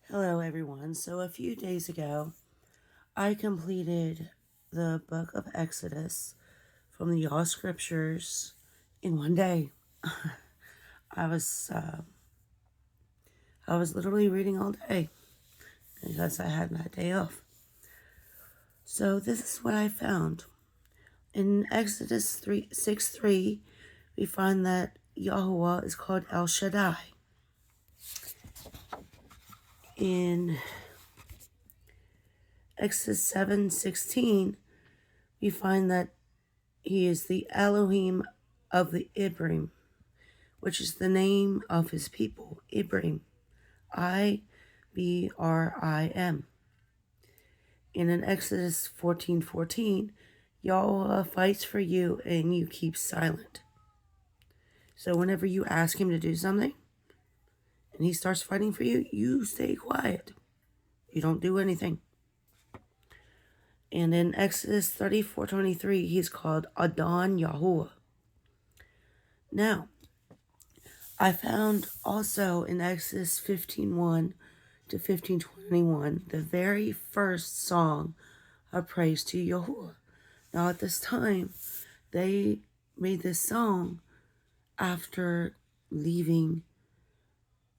Hello, everyone. So, a few days ago, I completed the book of Exodus from the Yahuah scriptures in one day. I was literally reading all day because I had my day off. So, this is what I found in Exodus 6:3. We find that Yahuah is called El Shaddai. In Exodus 7:16, we find that he is the Elohim of the Ibrim, which is the name of his people, Ibrim, Ibrim. And in Exodus 14:14, Yahweh fights for you and you keep silent. So whenever you ask him to do something and he starts fighting for you, you stay quiet. You don't do anything. And in Exodus 34:23, he's called Adon Yahuah. Now, I found also in Exodus 15:1 to 15:21 the very first song of praise to Yahuah. Now at this time, they made this song after leaving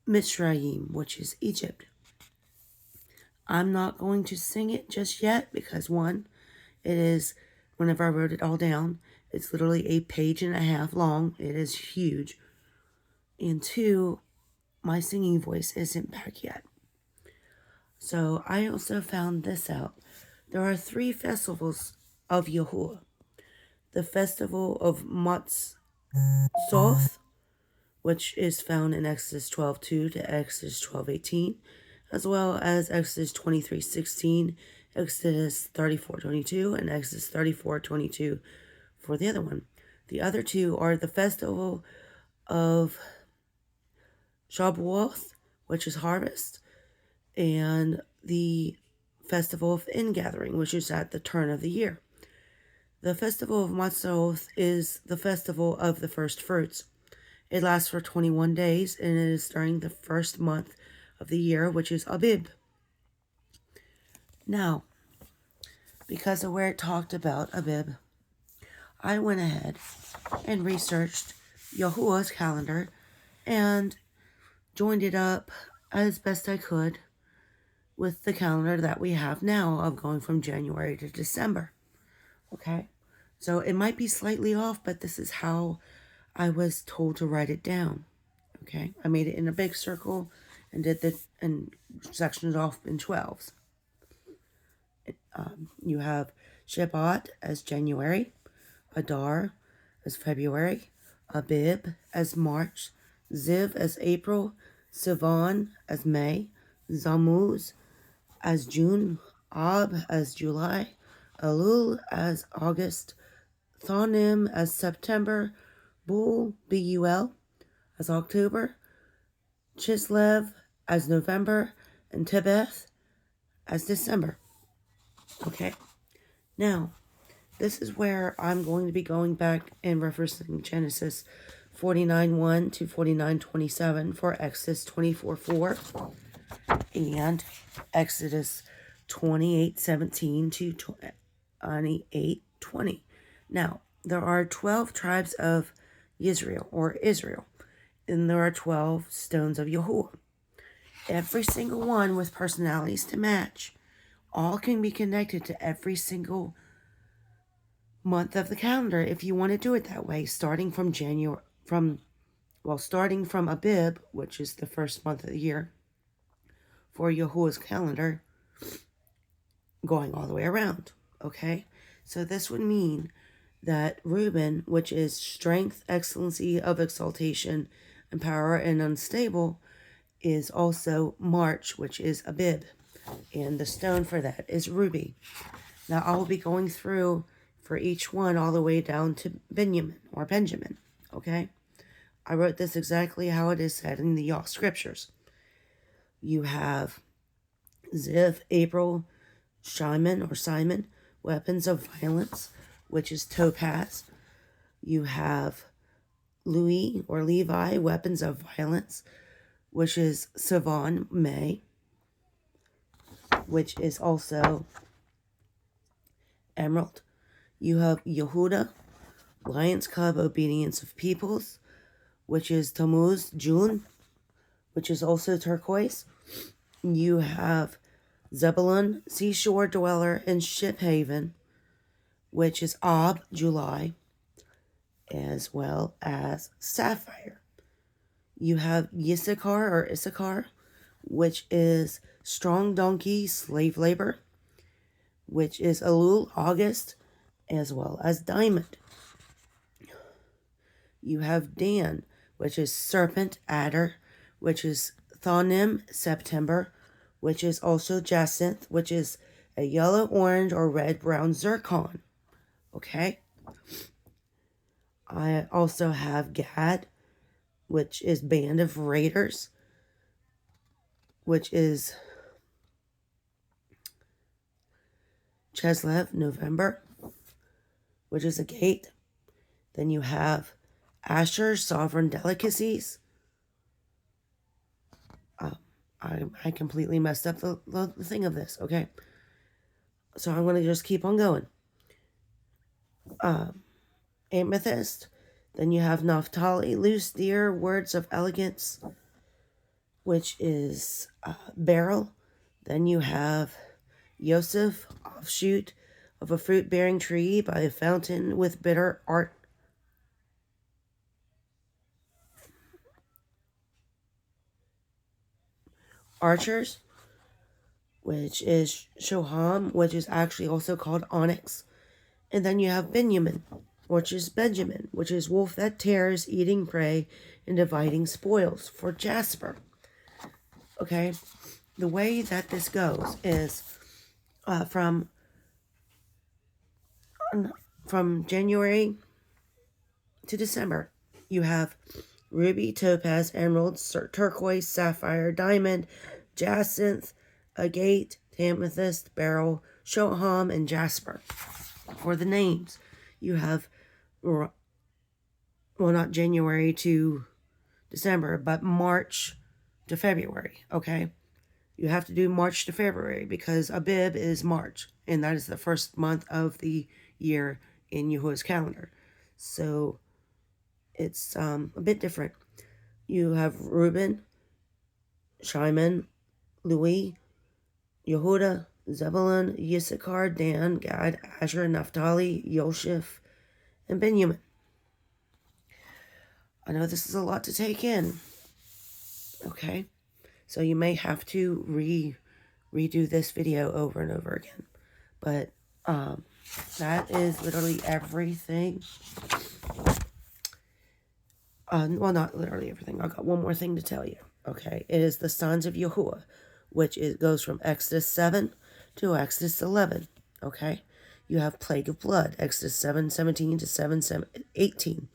Mitzrayim, which is Egypt. I'm not going to sing it just yet because one, it is, whenever I wrote it all down, it's literally a page and a half long. It is huge. And two, my singing voice isn't back yet. So I also found this out. There are 3 festivals of Yahuah. The festival of Matzot, which is found in Exodus 12:2 to Exodus 12:18, as well as Exodus 23:16, Exodus 34:22, and Exodus 34:22 for the other one. The other 2 are the festival of Shavuot, which is harvest, and the festival of ingathering, which is at the turn of the year. The festival of Matzot is the festival of the first fruits. It lasts for 21 days, and it is during the first month of the year, which is Abib. Now, because of where it talked about Abib, I went ahead and researched Yahuah's calendar and joined it up as best I could with the calendar that we have now of going from January to December. Okay? So it might be slightly off, but this is how I was told to write it down. Okay? I made it in a big circle and sectioned it off in 12s. You have Shabbat as January, Adar as February, Abib as March, Ziv as April, Sivan as May, Zamuz as June, Ab as July, Elul as August, Thonim as September, Bul, B-U-L, as October, Chislev as November, and Tebeth as December. Okay, now, this is where I'm going to be going back and referencing Genesis 49:1 to 49:27 for Exodus 24:4 and Exodus 28:17 to 28:20. Now, there are 12 tribes of Israel, and there are 12 stones of Yahuah. Every single one with personalities to match. All can be connected to every single month of the calendar if you want to do it that way, starting from Abib, which is the first month of the year for Yahuah's calendar, going all the way around. Okay, so this would mean that Reuben, which is strength, excellency of exaltation, and power, and unstable, is also March, which is Abib, and the stone for that is ruby. Now I will be going through for each one all the way down to Benjamin, okay? I wrote this exactly how it is said in the Yahuah scriptures. You have Ziv, April, Simon, weapons of violence, which is topaz. You have Louis or Levi, weapons of violence, which is Sivan, May. which is also emerald. You have Yehuda, lion's cub, obedience of peoples, which is Tammuz, June, which is also turquoise. You have Zebulun, seashore dweller in Ship Haven, which is Ab, July, as well as sapphire. You have Issachar, which is strong donkey, slave labor, which is Elul, August, as well as diamond. You have Dan, which is serpent, adder, which is Thonim, September, which is also jacinth, which is a yellow, orange, or red-brown zircon. Okay? I also have Gad, which is band of raiders, which is Cheslev, November, which is a gate. Then you have Asher, sovereign delicacies. I completely messed up the thing of this, okay? So I'm going to just keep on going. Amethyst. Then you have Naphtali, loose deer, words of elegance, which is beryl. Then you have Yosef, offshoot of a fruit-bearing tree by a fountain with bitter art. Archers, which is Shoham, which is actually also called onyx. And then you have Benjamin, which is wolf that tears, eating prey, and dividing spoils, for Jasper. Okay, the way that this goes is from January to December, you have ruby, topaz, emerald, turquoise, sapphire, diamond, jacinth, agate, amethyst, beryl, shoham, and jasper. For the names, you have, well, not January to December, but March to February, okay? You have to do March to February because Abib is March, and that is the first month of the year in Yahuah's calendar. So it's a bit different. You have Reuben, Shimon, Louis, Yehuda, Zebulun, Issachar, Dan, Gad, Asher, Naphtali, Yosef, and Benjamin. I know this is a lot to take in, okay? So you may have to redo this video over and over again. But that is literally everything. Well, not literally everything. I've got one more thing to tell you. Okay, it is the sons of Yahuah, which goes from Exodus 7 to Exodus 11. Okay, you have plague of blood, Exodus 7:17 to 7:18.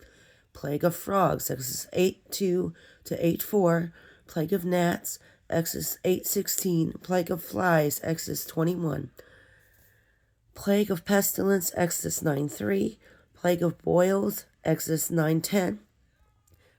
Plague of frogs, Exodus 8:2 to 8:4. Plague of gnats, Exodus 8:16. Plague of flies, Exodus 21. Plague of pestilence, Exodus 9:3. Plague of boils, Exodus 9:10.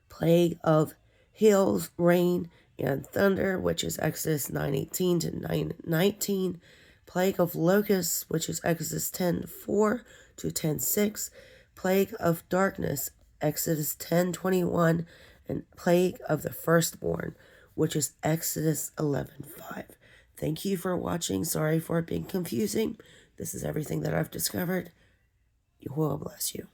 Plague of hail, rain, and thunder, which is Exodus 9:18 to 9:19. Plague of locusts, which is Exodus 10:4 to 10:6. Plague of darkness, Exodus 10:21. And plague of the firstborn, which is Exodus 11:5. Thank you for watching. Sorry for it being confusing. This is everything that I've discovered. Yahuah bless you.